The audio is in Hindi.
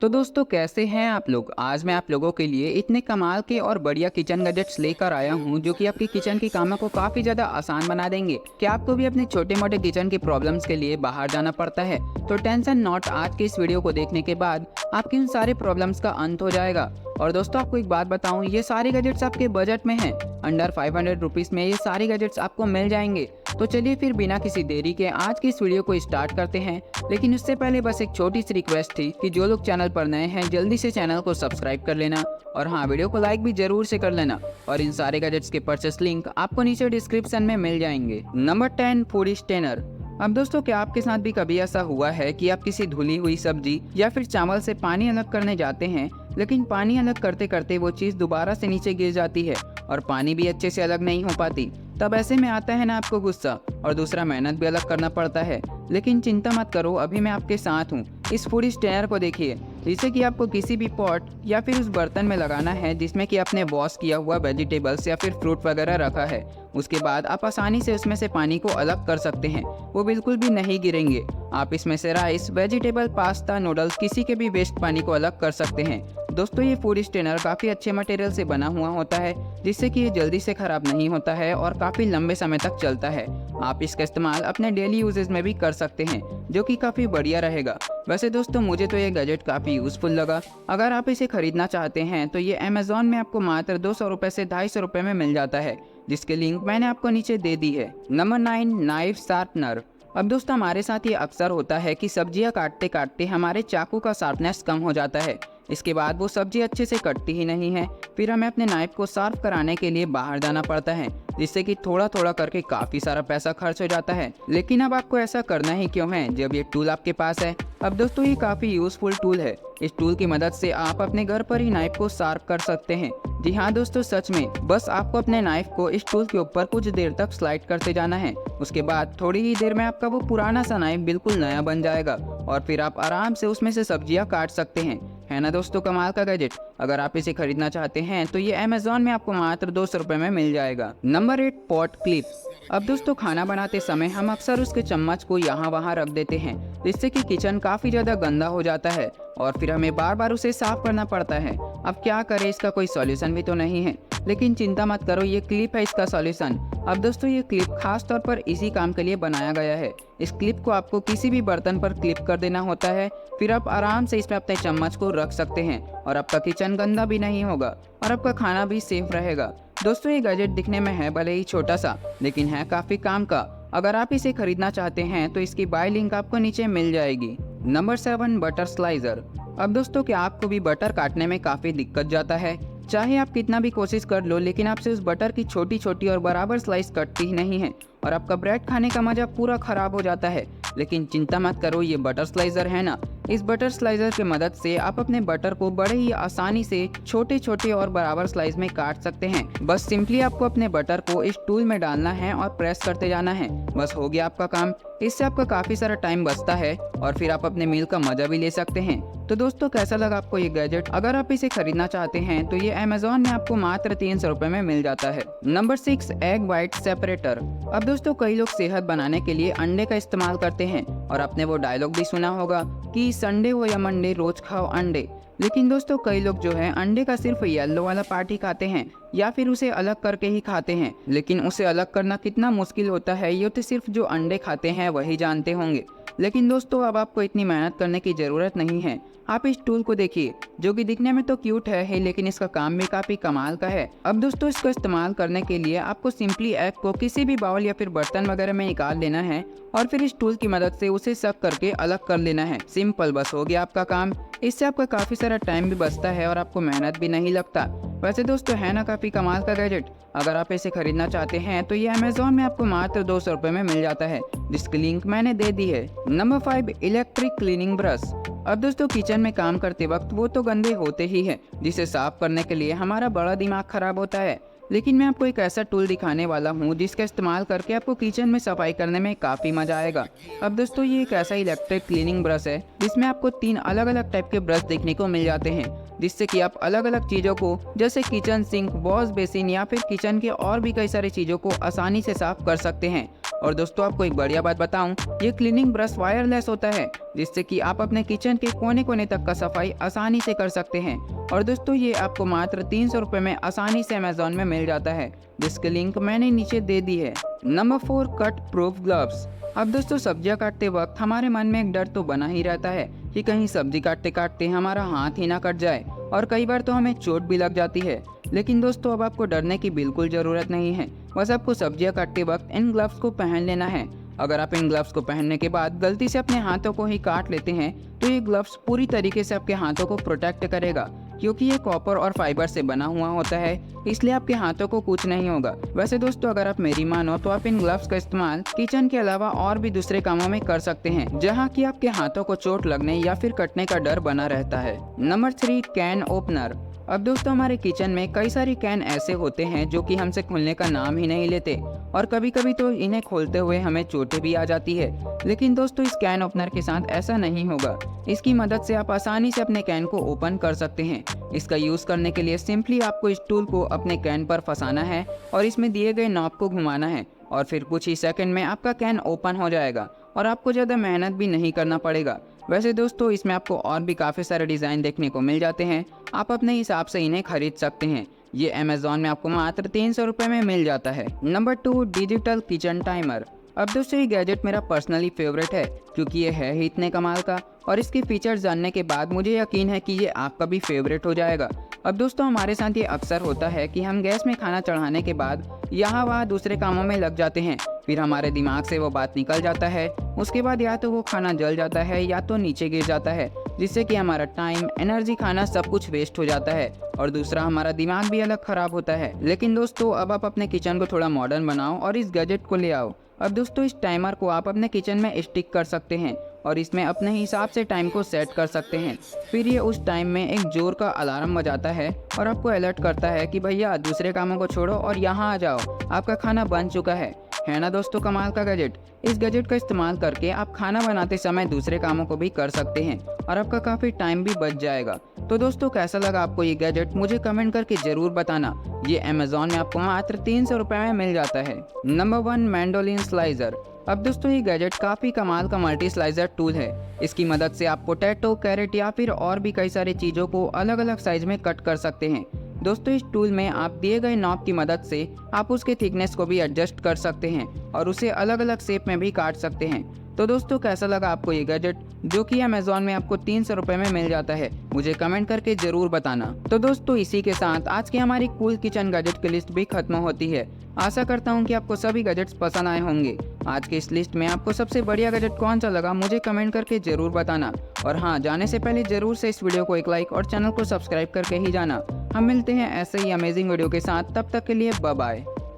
तो दोस्तों कैसे हैं आप लोग। आज मैं आप लोगों के लिए इतने कमाल के और बढ़िया किचन गैजेट्स लेकर आया हूं जो कि आपके किचन के कामों को काफ़ी ज़्यादा आसान बना देंगे। क्या आपको भी अपने छोटे मोटे किचन की प्रॉब्लम्स के लिए बाहर जाना पड़ता है? तो टेंशन नॉट, आज के इस वीडियो को देखने के बाद आपकी उन सारे प्रॉब्लम्स का अंत हो जाएगा। और दोस्तों आपको एक बात बताऊं, ये सारे गैजेट्स आपके बजट में हैं। अंडर 500 रुपीज़ में ये सारे गैजेट्स आपको मिल जाएंगे। तो चलिए फिर बिना किसी देरी के आज की इस वीडियो को स्टार्ट करते हैं। लेकिन उससे पहले बस एक छोटी सी रिक्वेस्ट थी कि जो लोग चैनल पर नए हैं जल्दी से चैनल को सब्सक्राइब कर लेना और हाँ, वीडियो को लाइक भी जरूर से कर लेना। और इन सारे गैजेट्स के परचेस लिंक आपको नीचे डिस्क्रिप्शन में मिल जाएंगे। Number 10, food strainer. अब दोस्तों क्या आपके साथ भी कभी ऐसा हुआ है कि आप किसी धुली हुई सब्जी या फिर चावल से पानी अलग करने जाते हैं, लेकिन पानी अलग करते करते वो चीज़ दोबारा से नीचे गिर जाती है और पानी भी अच्छे से अलग नहीं हो पाती? तब ऐसे में आता है ना आपको गुस्सा, और दूसरा मेहनत भी अलग करना पड़ता है। लेकिन चिंता मत करो, अभी मैं आपके साथ हूँ। इस फूड स्टेनर को देखिए, जिसे कि आपको किसी भी पॉट या फिर उस बर्तन में लगाना है जिसमें कि आपने वॉश किया हुआ वेजिटेबल्स या फिर फ्रूट वगैरह रखा है। उसके बाद आप आसानी से उसमें से पानी को अलग कर सकते हैं, वो बिल्कुल भी नहीं गिरेंगे। आप इसमें से राइस, वेजिटेबल, पास्ता, नूडल्स, किसी के भी वेस्ट पानी को अलग कर सकते हैं। दोस्तों ये फूड स्टेनर काफ़ी अच्छे मटेरियल से बना हुआ होता है, जिससे कि ये जल्दी से ख़राब नहीं होता है और काफ़ी लंबे समय तक चलता है। आप इसका इस्तेमाल अपने डेली यूजेज में भी कर सकते हैं, जो कि काफ़ी बढ़िया रहेगा। वैसे दोस्तों मुझे तो ये गैजेट काफ़ी यूज़फुल लगा। अगर आप इसे खरीदना चाहते हैं तो ये अमेज़ॉन में आपको मात्र 200 रुपये से 250 रुपये में मिल जाता है, जिसके लिंक मैंने आपको नीचे दे दी है। Number 9, knife sharpener. अब दोस्तों हमारे साथ ये अक्सर होता है कि सब्जियां काटते काटते हमारे चाकू का शार्पनेस कम हो जाता है। इसके बाद वो सब्जी अच्छे से कटती ही नहीं है। फिर हमें अपने नाइफ को शार्प कराने के लिए बाहर जाना पड़ता है, जिससे कि थोड़ा थोड़ा करके काफ़ी सारा पैसा खर्च हो जाता है। लेकिन अब आपको ऐसा करना ही क्यों है जब ये टूल आपके पास है? अब दोस्तों ये काफ़ी यूज़फुल टूल है। इस टूल की मदद से आप अपने घर पर ही नाइफ को शार्प कर सकते हैं। जी हाँ दोस्तों, सच में। बस आपको अपने नाइफ को इस टूल के ऊपर कुछ देर तक स्लाइड करते जाना है। उसके बाद थोड़ी ही देर में आपका वो पुराना सा नाइफ बिल्कुल नया बन जाएगा और फिर आप आराम से उसमें से सब्जियां काट सकते हैं। है ना दोस्तों कमाल का गैजेट। अगर आप इसे खरीदना चाहते हैं तो ये अमेज़ॉन में आपको मात्र 200 रुपये में मिल जाएगा। Number 8, pot clip. अब दोस्तों खाना बनाते समय हम अक्सर उसके चम्मच को यहाँ वहाँ रख देते हैं, जिससे कि किचन काफ़ी ज़्यादा गंदा हो जाता है और फिर हमें बार बार उसे साफ करना पड़ता है। अब क्या करें, इसका कोई सॉल्यूशन भी तो नहीं है। लेकिन चिंता मत करो, ये क्लिप है इसका सॉल्यूशन। अब दोस्तों ये क्लिप खास तौर पर इसी काम के लिए बनाया गया है। इस क्लिप को आपको किसी भी बर्तन पर क्लिप कर देना होता है, फिर आप आराम से इसमें अपने चम्मच को रख सकते हैं और आपका किचन गंदा भी नहीं होगा और आपका खाना भी सेफ रहेगा। दोस्तों ये गैजेट दिखने में है भले ही छोटा सा, लेकिन है काफ़ी काम का। अगर आप इसे खरीदना चाहते हैं तो इसकी बाय लिंक आपको नीचे मिल जाएगी। Number 7, butter slicer. अब दोस्तों क्या आपको भी बटर काटने में काफ़ी दिक्कत जाता है? चाहे आप कितना भी कोशिश कर लो, लेकिन आपसे उस बटर की छोटी छोटी और बराबर स्लाइस कटती ही नहीं है और आपका ब्रेड खाने का मज़ा पूरा ख़राब हो जाता है। लेकिन चिंता मत करो, ये बटर स्लाइजर है ना, इस बटर स्लाइजर की मदद से आप अपने बटर को बड़े ही आसानी से छोटे छोटे और बराबर स्लाइस में काट सकते हैं। बस सिंपली आपको अपने बटर को इस टूल में डालना है और प्रेस करते जाना है, बस हो गया आपका काम। इससे आपका काफ़ी सारा टाइम बचता है और फिर आप अपने मील का मज़ा भी ले सकते हैं। तो दोस्तों कैसा लगा आपको ये गैजेट? अगर आप इसे खरीदना चाहते हैं तो ये अमेज़ॉन में आपको मात्र 300 रुपये में मिल जाता है। Number 6, egg white separator. अब दोस्तों कई लोग सेहत बनाने के लिए अंडे का इस्तेमाल करते हैं और आपने वो डायलॉग भी सुना होगा कि संडे हो या मंडे रोज खाओ अंडे। लेकिन दोस्तों कई लोग जो है अंडे का सिर्फ येलो वाला पार्ट ही खाते हैं या फिर उसे अलग करके ही खाते हैं। लेकिन उसे अलग करना कितना मुश्किल होता है ये तो सिर्फ जो अंडे खाते हैं वही जानते होंगे। लेकिन दोस्तों अब आपको इतनी मेहनत करने की ज़रूरत नहीं है। आप इस टूल को देखिए, जो कि दिखने में तो क्यूट है ही, लेकिन इसका काम भी काफ़ी कमाल का है। अब दोस्तों इसको इस्तेमाल करने के लिए आपको सिंपली एग को किसी भी बाउल या फिर बर्तन वगैरह में निकाल लेना है और फिर इस टूल की मदद से उसे सक करके अलग कर लेना है। सिंपल, बस हो गया आपका काम। इससे आपका काफ़ी सारा टाइम भी बचता है और आपको मेहनत भी नहीं लगता। वैसे दोस्तों है ना काफ़ी कमाल का गैजेट। अगर आप इसे खरीदना चाहते हैं तो ये अमेज़ॉन में आपको मात्र 200 रुपये में मिल जाता है, जिसकी लिंक मैंने दे दी है। Number 5, electric cleaning brush. अब दोस्तों किचन में काम करते वक्त वो तो गंदे होते ही हैं, जिसे साफ करने के लिए हमारा बड़ा दिमाग खराब होता है। लेकिन मैं आपको एक ऐसा टूल दिखाने वाला हूँ जिसका इस्तेमाल करके आपको किचन में सफाई करने में काफ़ी मज़ा आएगा। अब दोस्तों ये एक ऐसा इलेक्ट्रिक क्लीनिंग ब्रश है जिसमें आपको 3 अलग अलग टाइप के ब्रश देखने को मिल जाते हैं, जिससे कि आप अलग अलग चीज़ों को जैसे किचन सिंक, वॉश बेसिन या फिर किचन के और भी कई सारी चीज़ों को आसानी से साफ कर सकते हैं। और दोस्तों आपको एक बढ़िया बात बताऊं, ये क्लीनिंग ब्रश वायरलेस होता है, जिससे कि आप अपने किचन के कोने कोने तक का सफाई आसानी से कर सकते हैं। और दोस्तों ये आपको मात्र 300 रुपये में आसानी से अमेजोन में मिल जाता है, जिसकी लिंक मैंने नीचे दे दी है। Number 4, cut proof gloves. अब दोस्तों सब्जियां काटते वक्त हमारे मन में एक डर तो बना ही रहता है कि कहीं सब्जी काटते काटते हमारा हाथ ही ना कट जाए, और कई बार तो हमें चोट भी लग जाती है। लेकिन दोस्तों अब आपको डरने की बिल्कुल ज़रूरत नहीं है, बस आपको सब्जियां काटते वक्त इन ग्लव्स को पहन लेना है। अगर आप इन ग्लव्स को पहनने के बाद गलती से अपने हाथों को ही काट लेते हैं तो ये ग्लव्स पूरी तरीके से आपके हाथों को प्रोटेक्ट करेगा, क्योंकि ये कॉपर और फाइबर से बना हुआ होता है, इसलिए आपके हाथों को कुछ नहीं होगा। वैसे दोस्तों अगर आप मेरी मानो तो आप इन ग्लव्स का इस्तेमाल किचन के अलावा और भी दूसरे कामों में कर सकते हैं, जहां कि आपके हाथों को चोट लगने या फिर कटने का डर बना रहता है। Number 3, can opener. अब दोस्तों हमारे किचन में कई सारी कैन ऐसे होते हैं जो कि हमसे खुलने का नाम ही नहीं लेते, और कभी कभी तो इन्हें खोलते हुए हमें चोटें भी आ जाती है। लेकिन दोस्तों इस कैन ओपनर के साथ ऐसा नहीं होगा। इसकी मदद से आप आसानी से अपने कैन को ओपन कर सकते हैं। इसका यूज़ करने के लिए सिंपली आपको इस टूल को अपने कैन पर फंसाना है और इसमें दिए गए नॉब को घुमाना है, और फिर कुछ ही सेकंड में आपका कैन ओपन हो जाएगा और आपको ज़्यादा मेहनत भी नहीं करना पड़ेगा। वैसे दोस्तों इसमें आपको और भी काफ़ी सारे डिज़ाइन देखने को मिल जाते हैं, आप अपने हिसाब से इन्हें खरीद सकते हैं। ये अमेजोन में आपको मात्र 300 रुपये में मिल जाता है। Number 2, digital kitchen timer. अब दोस्तों ये गैजेट मेरा पर्सनली फेवरेट है, क्योंकि ये है ही इतने कमाल का, और इसके फीचर्स जानने के बाद मुझे यकीन है कि ये आपका भी फेवरेट हो जाएगा। अब दोस्तों हमारे साथ ये अक्सर होता है कि हम गैस में खाना चढ़ाने के बाद यहाँ वहाँ दूसरे कामों में लग जाते हैं, फिर हमारे दिमाग से वो बात निकल जाता है। उसके बाद या तो वो खाना जल जाता है या तो नीचे गिर जाता है, जिससे कि हमारा टाइम, एनर्जी, खाना सब कुछ वेस्ट हो जाता है, और दूसरा हमारा दिमाग भी अलग खराब होता है। लेकिन दोस्तों अब आप अपने किचन को थोड़ा मॉडर्न बनाओ और इस गैजेट को ले आओ। अब दोस्तों इस टाइमर को आप अपने किचन में स्टिक कर सकते हैं और इसमें अपने हिसाब से टाइम को सेट कर सकते हैं। फिर ये उस टाइम में एक जोर का अलार्म बजाता है और आपको अलर्ट करता है कि भैया दूसरे कामों को छोड़ो और यहाँ आ जाओ, आपका खाना बन चुका है ना दोस्तों कमाल का गैजेट। इस गैजेट का इस्तेमाल करके आप खाना बनाते समय दूसरे कामों को भी कर सकते हैं और आपका काफ़ी टाइम भी बच जाएगा। तो दोस्तों कैसा लगा आपको ये गैजेट, मुझे कमेंट करके ज़रूर बताना। ये अमेजोन में आपको मात्र 300 रुपये में मिल जाता है। Number 1, mandolin slicer. अब दोस्तों ये गैजेट काफ़ी कमाल का मल्टी स्लाइजर टूल है। इसकी मदद से आप पोटैटो, कैरेट या फिर और भी कई सारी चीज़ों को अलग अलग साइज में कट कर सकते हैं। दोस्तों इस टूल में आप दिए गए नॉब की मदद से आप उसके थिकनेस को भी एडजस्ट कर सकते हैं और उसे अलग अलग शेप में भी काट सकते हैं। तो दोस्तों कैसा लगा आपको ये गैजेट, जो कि अमेजोन में आपको 300 रुपये में मिल जाता है, मुझे कमेंट करके ज़रूर बताना। तो दोस्तों इसी के साथ आज की हमारी कूल किचन गैजेट की लिस्ट भी खत्म होती है। आशा करता हूँ कि आपको सभी गैजेट्स पसंद आए होंगे। आज की इस लिस्ट में आपको सबसे बढ़िया गैजेट कौन सा लगा, मुझे कमेंट करके ज़रूर बताना। और हाँ, जाने से पहले ज़रूर से इस वीडियो को एक लाइक और चैनल को सब्सक्राइब करके ही जाना। हम मिलते हैं ऐसे ही अमेजिंग वीडियो के साथ, तब तक के लिए बाय बाय।